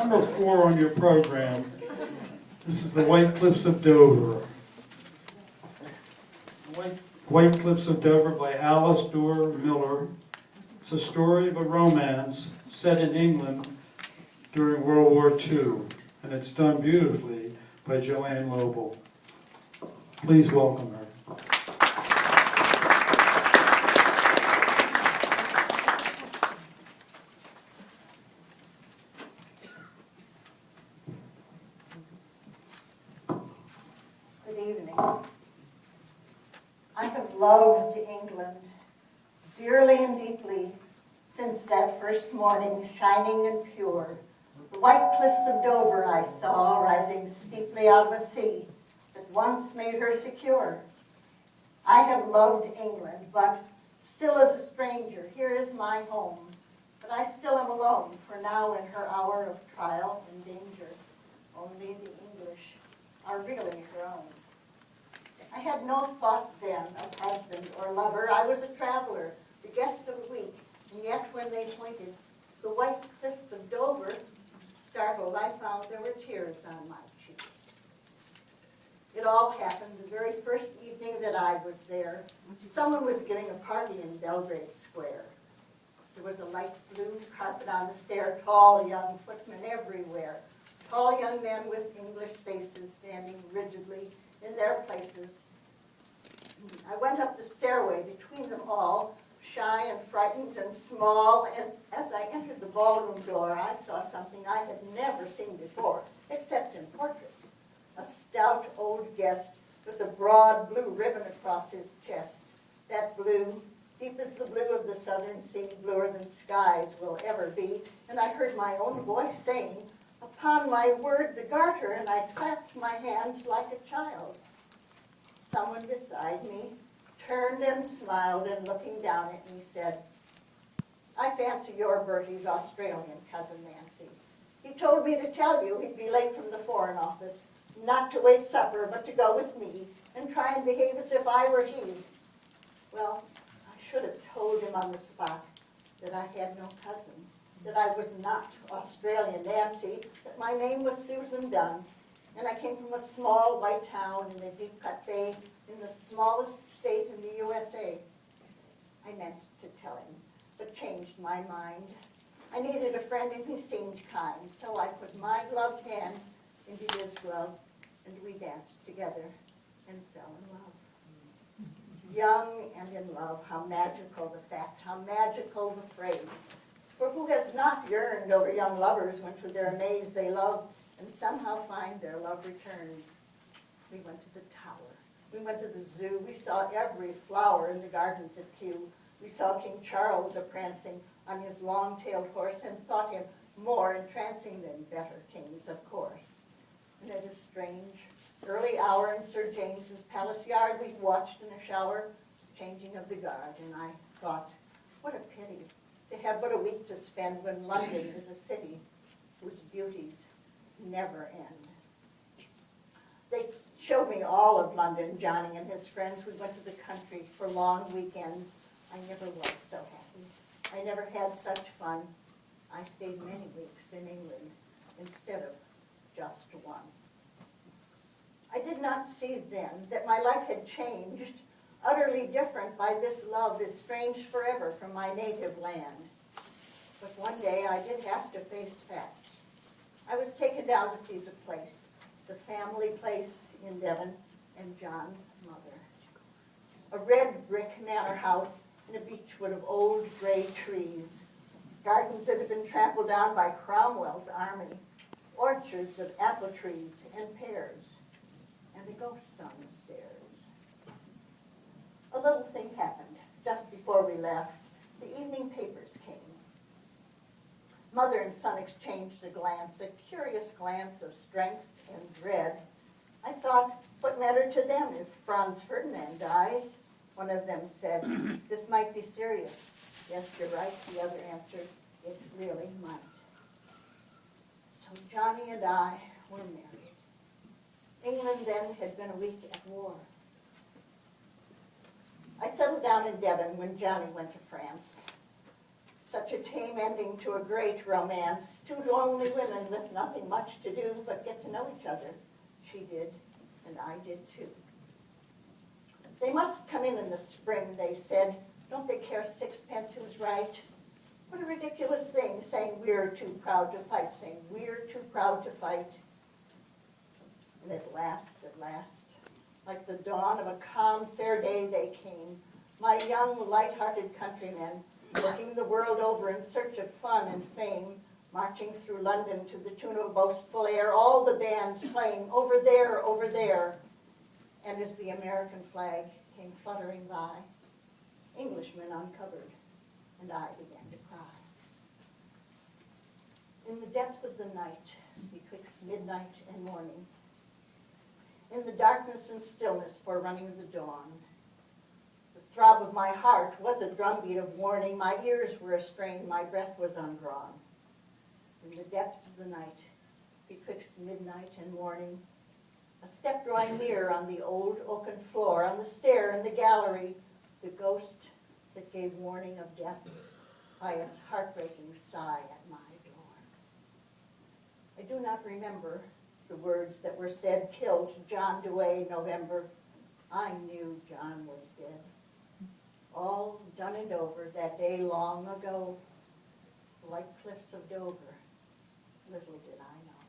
Number 4 on your program. This is the White Cliffs of Dover. White Cliffs of Dover by Alice Duer Miller. It's a story of a romance set in England during World War II, and it's done beautifully by JoAnn Loebel. Please welcome her. Good evening. I have loved England dearly and deeply since that first morning, shining and pure. The white cliffs of Dover I saw rising steeply out of a sea that once made her secure. I have loved England, but still as a stranger, here is my home. But I still am alone, for now in her hour of trial and danger, only the English are really her own. I had no thought then of husband or lover. I was a traveler, the guest of the week, and yet when they pointed the white cliffs of Dover, startled, I found there were tears on my cheek. It all happened the very first evening that I was there. Someone was giving a party in Belgrave Square. There was a light blue carpet on the stair, tall young footmen everywhere, tall young men with English faces standing rigidly in their places. I went up the stairway between them all, shy and frightened and small, and as I entered the ballroom door, I saw something I had never seen before, except in portraits. A stout old guest with a broad blue ribbon across his chest. That blue, deep as the blue of the southern sea, bluer than skies will ever be. And I heard my own voice saying, "Upon my word, the garter," and I clapped my hands like a child. Someone beside me turned and smiled, and looking down at me said, "I fancy you're Bertie's Australian cousin Nancy. He told me to tell you he'd be late from the Foreign Office, not to wait supper, but to go with me and try and behave as if I were he." Well, I should have told him on the spot that I had no cousin, that I was not Australian Nancy, that my name was Susan Dunn, and I came from a small white town in the deep cut bay in the smallest state in the USA. I meant to tell him, but changed my mind. I needed a friend and he seemed kind, so I put my gloved hand into his glove, and we danced together and fell in love. Young and in love, how magical the fact, how magical the phrase. For who has not yearned over young lovers when to their amaze they love and somehow find their love returned? We went to the tower. We went to the zoo. We saw every flower in the gardens at Kew. We saw King Charles a-prancing on his long-tailed horse and thought him more entrancing than better kings, of course. And at a strange early hour in Sir James's palace yard, we watched in a shower the changing of the guard, and I thought, what a pity to have but a week to spend when London is a city whose beauties never end. They showed me all of London, Johnny and his friends. We went to the country for long weekends. I never was so happy. I never had such fun. I stayed many weeks in England instead of just one. I did not see then that my life had changed, utterly different by this love estranged forever from my native land. But one day I did have to face facts. I was taken down to see the place, the family place in Devon, and John's mother. A red brick manor house in a beechwood of old gray trees, gardens that had been trampled down by Cromwell's army, orchards of apple trees and pears, and a ghost on the stairs. A little thing happened just before we left. The evening papers came. Mother and son exchanged a glance, a curious glance of strength and dread. I thought, what mattered to them if Franz Ferdinand dies? One of them said, "This might be serious." "Yes, you're right," the other answered, "it really might." So Johnny and I were married. England then had been a week at war. I settled down in Devon when Johnny went to France. Such a tame ending to a great romance. Two lonely women with nothing much to do but get to know each other. She did, and I did too. They must come in the spring, they said. Don't they care sixpence who's right? What a ridiculous thing, saying we're too proud to fight, saying we're too proud to fight. And at last, like the dawn of a calm, fair day they came, my young, light-hearted countrymen, looking the world over in search of fun and fame, marching through London to the tune of a boastful air, all the bands playing over there, over there. And as the American flag came fluttering by, Englishmen uncovered, and I began to cry. In the depth of the night, betwixt midnight and morning, in the darkness and stillness forerunning the dawn, the throb of my heart was a drumbeat of warning. My ears were strained, my breath was undrawn. In the depth of the night, betwixt midnight and morning, a step drawing near on the old oaken floor, on the stair and the gallery, the ghost that gave warning of death by its heartbreaking sigh at my door. I do not remember the words that were said, killed John Dewey, November. I knew John was dead. All done and over that day long ago, the white cliffs of Dover, little did I know.